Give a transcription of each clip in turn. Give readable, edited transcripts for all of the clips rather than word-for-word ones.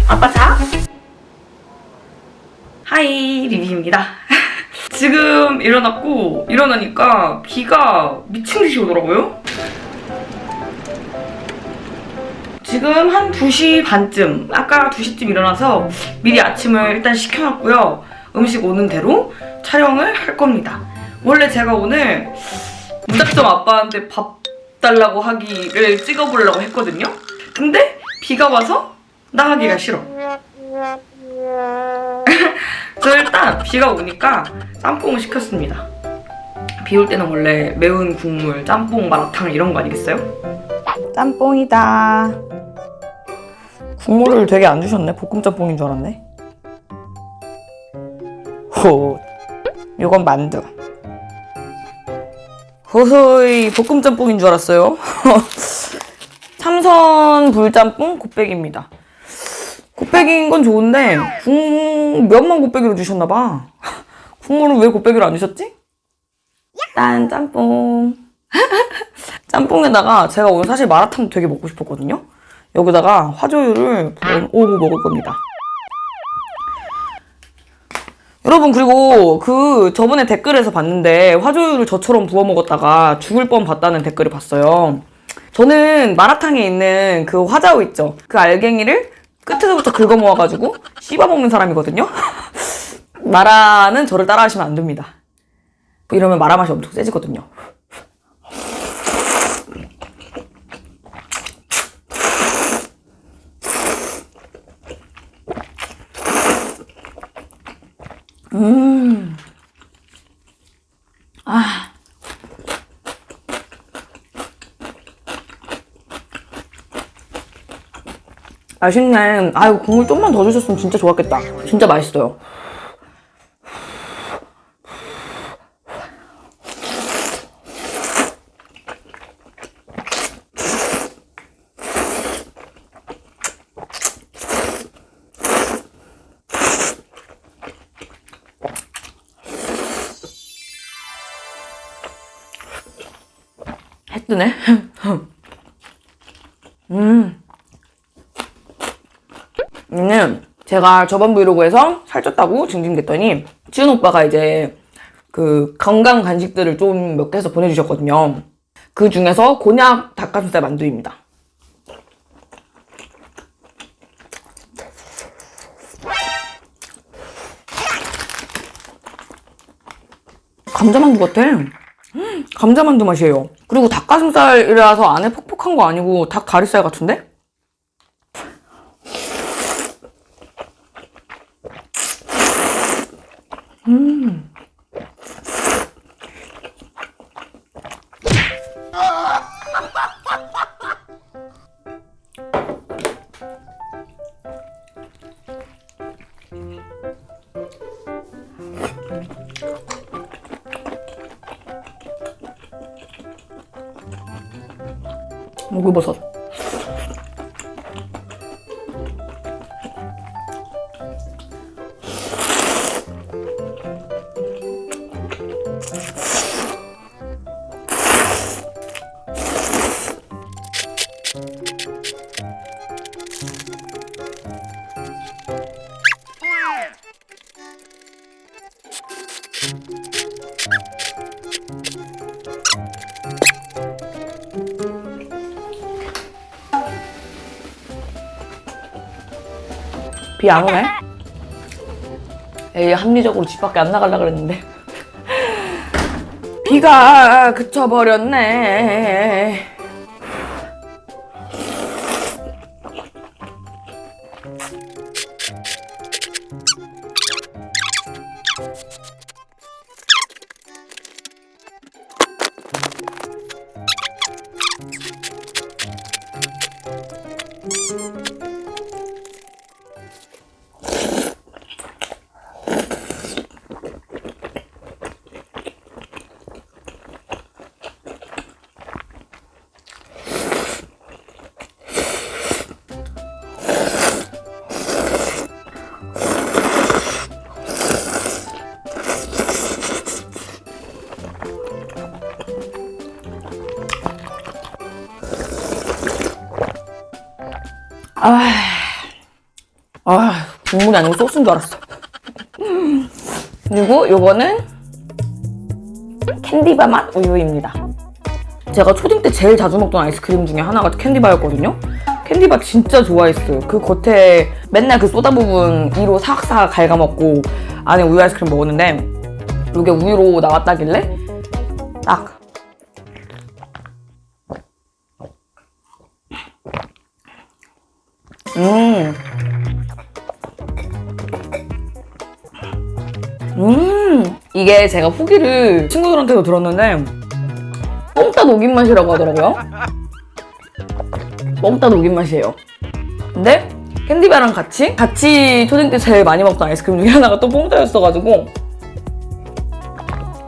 아빠 자? 하이, 리비입니다. 지금 일어나니까 비가 미친듯이 오더라고요. 지금 한 2시 반쯤, 아까 2시쯤 일어나서 미리 아침을 일단 시켜놨고요. 음식 오는 대로 촬영을 할 겁니다. 원래 제가 오늘 무작정 아빠한테 밥 달라고 하기를 찍어보려고 했거든요. 근데 비가 와서 나가기가 싫어. 저 일단 비가 오니까 짬뽕을 시켰습니다. 비 올 때는 원래 매운 국물, 짬뽕, 마라탕 이런 거 아니겠어요? 짬뽕이다. 국물을 되게 안 주셨네. 볶음 짬뽕인 줄 알았네. 호, 요건 만두. 호호이, 볶음 짬뽕인 줄 알았어요. 참선 불짬뽕 곱빼기입니다. 곱빼기인 건 좋은데 면만 곱빼기로 주셨나봐. 국물은 왜 곱빼기로 안 주셨지? 짠, 짬뽕. 짬뽕에다가 제가 오늘 사실 마라탕 되게 먹고 싶었거든요. 여기다가 화조유를 부어오고 먹을 겁니다. 여러분, 그리고 저번에 댓글에서 봤는데 화조유를 저처럼 부어 먹었다가 죽을 뻔 봤다는 댓글을 봤어요. 저는 마라탕에 있는 그 화자오 있죠? 그 알갱이를 끝에서부터 긁어 모아가지고 씹어 먹는 사람이거든요. 마라는 저를 따라하시면 안 됩니다. 이러면 마라 맛이 엄청 세지거든요. 맛있네. 아유, 국물 좀만 더 주셨으면 진짜 좋았겠다. 진짜 맛있어요. 해 뜨네. 제가 저번 브이로그에서 살쪘다고 징징댔더니 지훈 오빠가 이제 그 건강 간식들을 좀 몇 개 해서 보내주셨거든요. 그 중에서 곤약 닭가슴살 만두입니다. 감자만두 같아. 감자만두 맛이에요. 그리고 닭가슴살이라서 안에 퍽퍽한 거 아니고 닭 다리살 같은데? 목이버섯. 비 안 오네? 에이, 합리적으로 집 밖에 안 나가려고 그랬는데. 비가 그쳐버렸네. 아, 국물이 아니고 소스인 줄 알았어. 그리고 요거는 캔디바 맛 우유입니다. 제가 초딩 때 제일 자주 먹던 아이스크림 중에 하나가 캔디바였거든요. 캔디바 진짜 좋아했어요. 그 겉에 맨날 그 소다 부분 위로 사각사각 갉아먹고 안에 우유 아이스크림 먹었는데 이게 우유로 나왔다길래 딱 이게 제가 후기를 친구들한테도 들었는데 뽕따 녹인 맛이라고 하더라고요. 뽕따 녹인 맛이에요. 근데 캔디바랑 같이 초딩 때 제일 많이 먹던 아이스크림 중에 하나가 또 뽕따였어가지고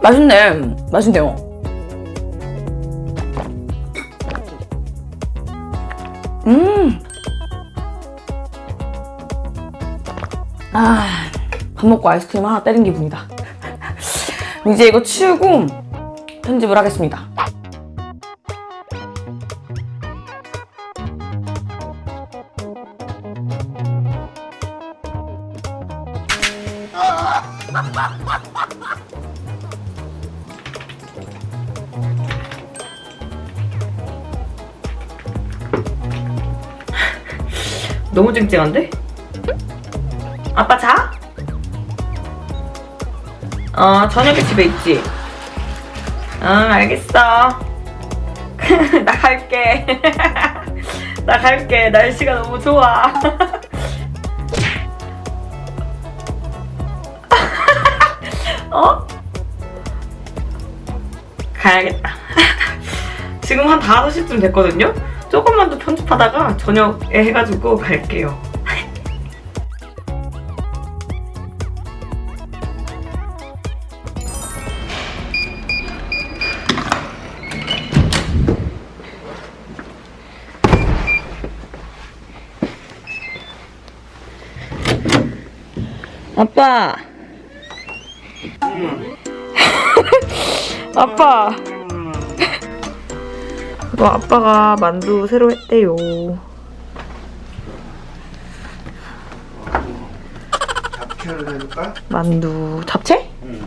맛있네요. 밥 먹고 아이스크림 하나 때린 기분이다. 이제 이거 치우고 편집을 하겠습니다. 너무 쨍쨍한데? 아빠 자? 저녁에 집에 있지? 알겠어. 나 갈게. 나 갈게. 날씨가 너무 좋아. 가야겠다. 지금 한 5시쯤 됐거든요? 조금만 더 편집하다가 저녁에 해가지고 갈게요. 아빠. 아빠. 그거 아빠가 만두 새로 했대요. 잡채를 해줄까? 만두 잡채? 응.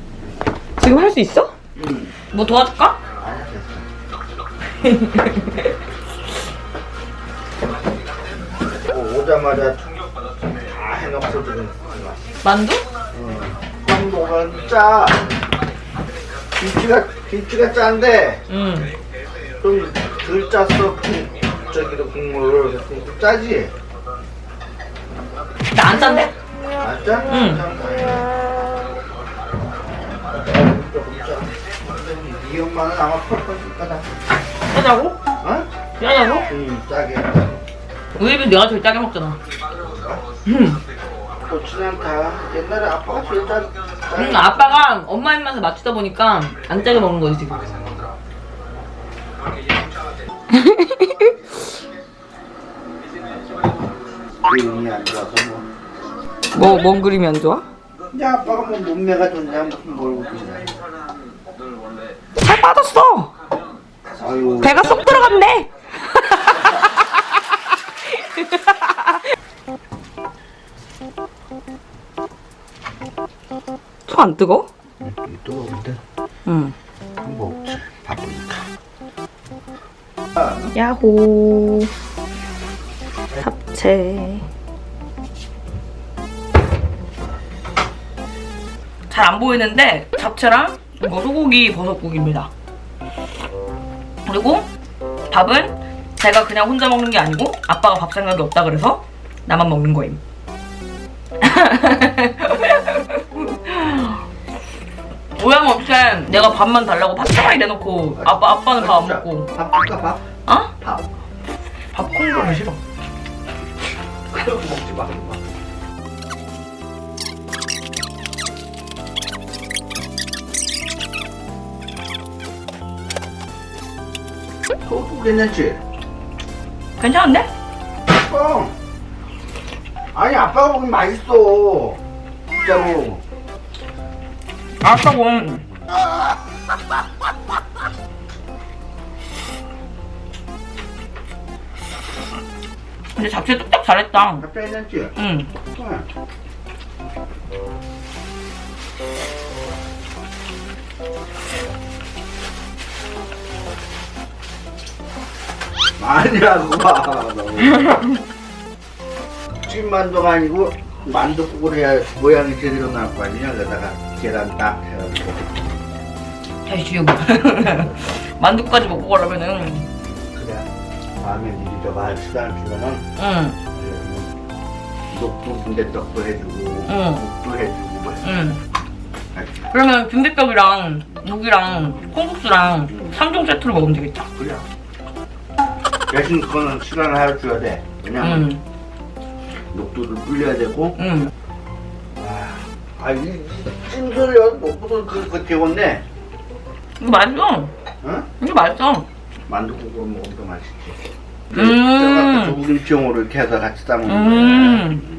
지금 할 수 있어? 응. 뭐 도와줄까? 아니 됐어. 오자마자 다 해놓고 지금 만두? 한복은 짜. 김치가 짠데 좀 덜 짰어. 저기도 국물을 그래서 짜지? 나 안 짠데? 안 짜? 응. 조금 짜. 근데 네 엄마는 아마 펄펄 줄 거다. 짜자고? 어? 짜자고? 응, 짜게. 우유비 내가 제일 짜게 먹잖아. 좋진 않다. 옛날에 아빠가 제일 짜게. 아빠가 엄마 입맛에 맞추다 보니까 안 짜게 먹는 거지 지금. 그림이 안 좋아서 뭐. 뭔 그림이 안 좋아? 근데 아빠가 뭐 몸매가 좋냐 무슨 뭘 그러냐. 살 빠졌어. 아유. 배가 쏙 들어갔네. 손 안 뜨거? 뜨거운데? 응. 먹지. 바쁘니까. 야호. 잡채. 잘 안 보이는데 잡채랑 이거 소고기 버섯국입니다. 그리고 밥은 제가 그냥 혼자 먹는 게 아니고 아빠가 밥 생각이 없다 그래서 나만 먹는 거임. 모양 없이 내가 밥만 달라고 밥자가 이래놓고 아빠는 밥 안 먹고. 밥 줄까 밥? 어? 밥. 밥 콩고는 싫어. 그럼 먹지 마. 그것도 괜찮지? 괜찮은데? 어. 아니 아빠가 보기엔 맛있어. 진짜로. 아까고. 근데 잡채 뚝딱 잘했다. 갑자기 괜찮지? 응. 아니라고 봐. 찐만두가 아니고 만두국을 해야 모양이 제대로 나올 거 아니냐. 그러다가 계란 딱 해가지고. 아이씨, 만두까지 먹고 가려면은. 그래. 다음에 미리 저거 할 시간을 주면은 응. 녹두 빈대떡도 해주고 응. 국도 해주고 뭐 해. 응. 그러면 빈대떡이랑 무기랑 콩국수랑 3종 세트로 먹으면 되겠다. 그래. 대신 그거는 시간을 하루 줘야 돼. 왜냐면 응. 녹두를 불려야 되고. 응. 이 찜소리야. 녹두를 그거 데웠네. 이거 맛있어. 응? 이거 맛있어. 만두국으로 먹으면 더 맛있지. 두부김치용으로 이렇게 해서 같이 싸먹는 거야.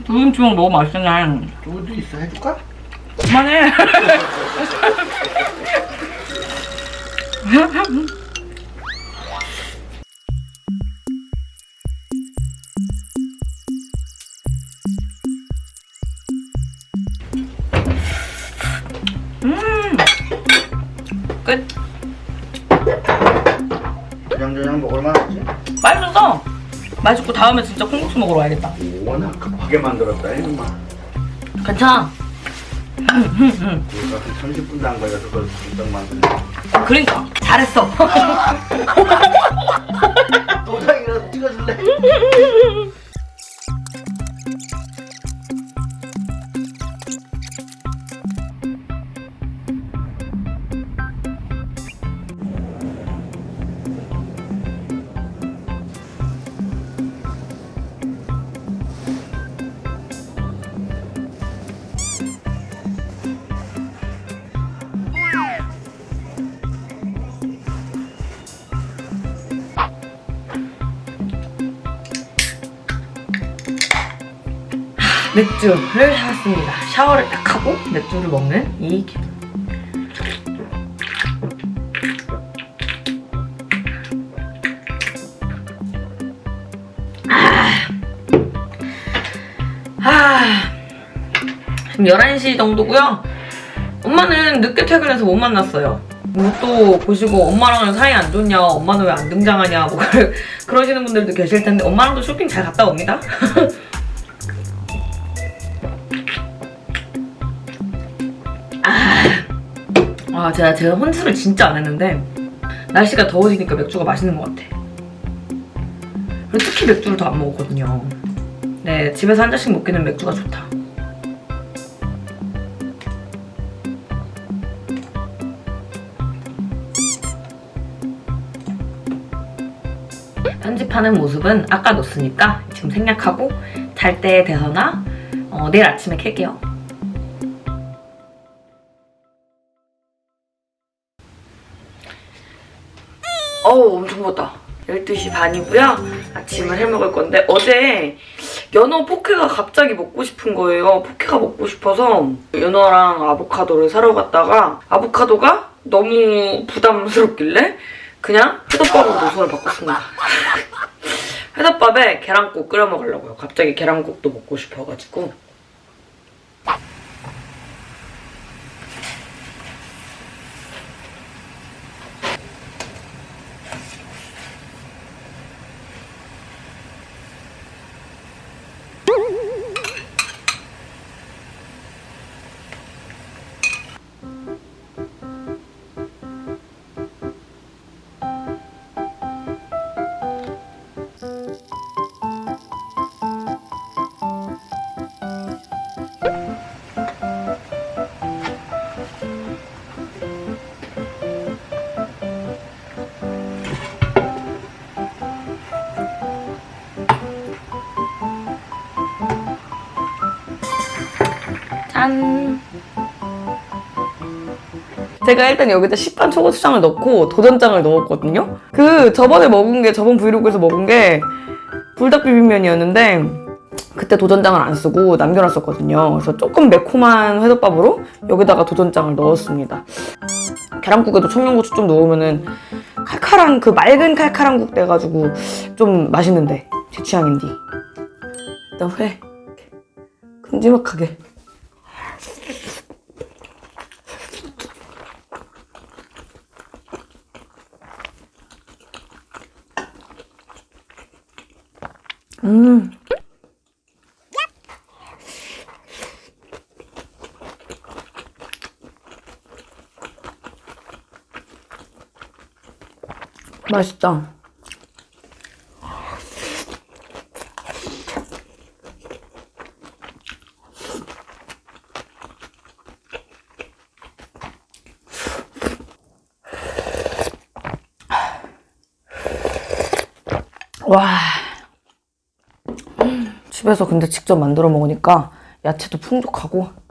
두부김치랑 너무 맛있네. 두부도 있어. 해줄까? 그만해. 끝. 저녁 먹을만 하지? 맛있었어. 맛있고 다음에 진짜 콩국수 먹으러 와야겠다. 워낙 급하게 만들었다 이놈아. 괜찮아. 우리가 한 30분도 안 걸려서 그걸 금방 만드네. 그러니까 잘했어. 도장이라도 찍어줄래? 맥주를 사왔습니다. 샤워를 딱 하고 맥주를 먹는 이 기분. 지금 11시 정도고요. 엄마는 늦게 퇴근해서 못 만났어요. 또 보시고 엄마랑은 사이 안 좋냐, 엄마는 왜 안 등장하냐 뭐 그러시는 분들도 계실 텐데 엄마랑도 쇼핑 잘 갔다 옵니다. 제가 혼술을 진짜 안 했는데 날씨가 더워지니까 맥주가 맛있는 것 같아. 그리고 특히 맥주를 더 안 먹었거든요. 네, 집에서 한 잔씩 먹기는 맥주가 좋다. 편집하는 모습은 아까 놓았으니까 지금 생략하고 잘 때 돼서나 내일 아침에 켤게요. 어우, 엄청 먹었다. 12시 반이고요. 아침을 해먹을 건데 어제 연어 포케가 갑자기 먹고 싶은 거예요. 포케가 먹고 싶어서 연어랑 아보카도를 사러 갔다가 아보카도가 너무 부담스럽길래 그냥 회덮밥으로 노선을 바꿨습니다. 회덮밥에 계란국 끓여 먹으려고요. 갑자기 계란국도 먹고 싶어가지고. 짠! 제가 일단 여기다 시판 초고추장을 넣고 도전장을 넣었거든요? 저번에 먹은 게, 저번 브이로그에서 먹은 게 불닭비빔면이었는데 그때 도전장을 안 쓰고 남겨놨었거든요. 그래서 조금 매콤한 회덮밥으로 여기다가 도전장을 넣었습니다. 계란국에도 청양고추 좀 넣으면은 칼칼한, 맑은 칼칼한 국 돼가지고 좀 맛있는데 제 취향인데. 일단 회 큼지막하게. 맛있다. 와. 집에서 근데 직접 만들어 먹으니까 야채도 풍족하고.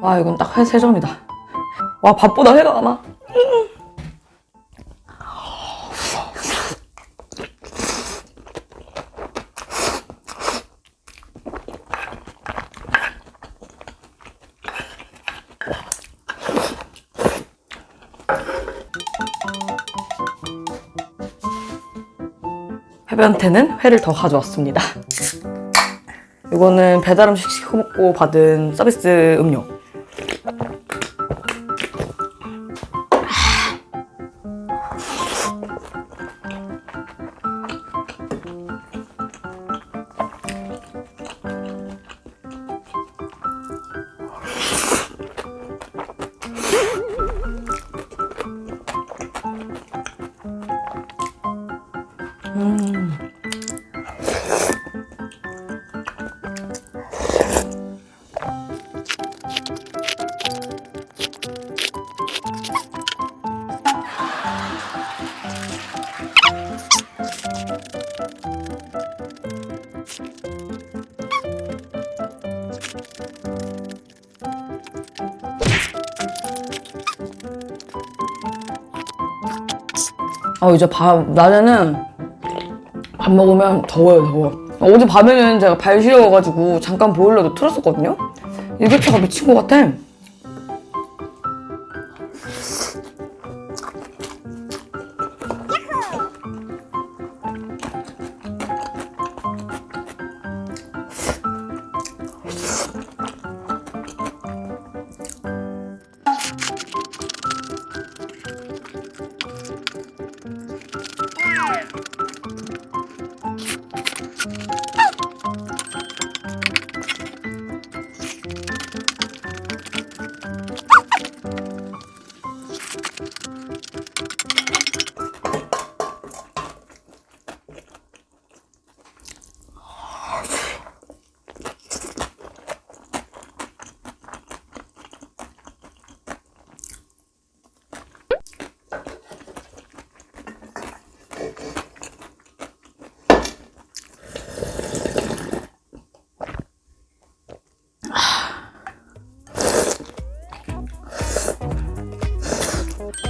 와, 이건 딱 회 3점이다. 와, 밥보다 회가 많아. 해변태는 회를 더 가져왔습니다. 이거는 배달 음식 시켜 먹고 받은 서비스 음료. 이제 낮에는 밥 먹으면 더워요. 어제 밤에는 제가 발 시려워가지고 잠깐 보일러도 틀었었거든요? 일교차가 미친 것 같아.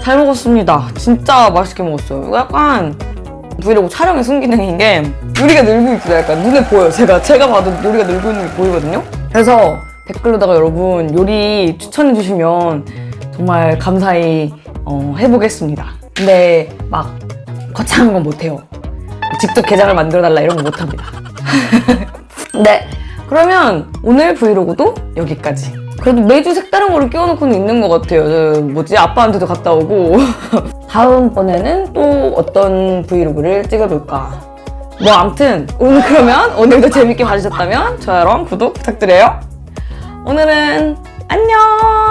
잘 먹었습니다. 진짜 맛있게 먹었어요. 이거 약간 브이로그 촬영의 순기능인 게 요리가 늘고 있어요. 약간 눈에 보여요. 제가 봐도 요리가 늘고 있는 게 보이거든요. 그래서 댓글로다가 여러분 요리 추천해주시면 정말 감사히 해보겠습니다. 근데 막 거창한 건 못해요. 직접 게장을 만들어달라 이런 거 못합니다. 네, 그러면 오늘 브이로그도 여기까지. 그래도 매주 색다른 거를 끼워놓고는 있는 것 같아요. 아빠한테도 갔다 오고. 다음번에는 또 어떤 브이로그를 찍어볼까. 아무튼 그러면 오늘도 재밌게 봐주셨다면 좋아요랑 구독 부탁드려요. 오늘은 안녕.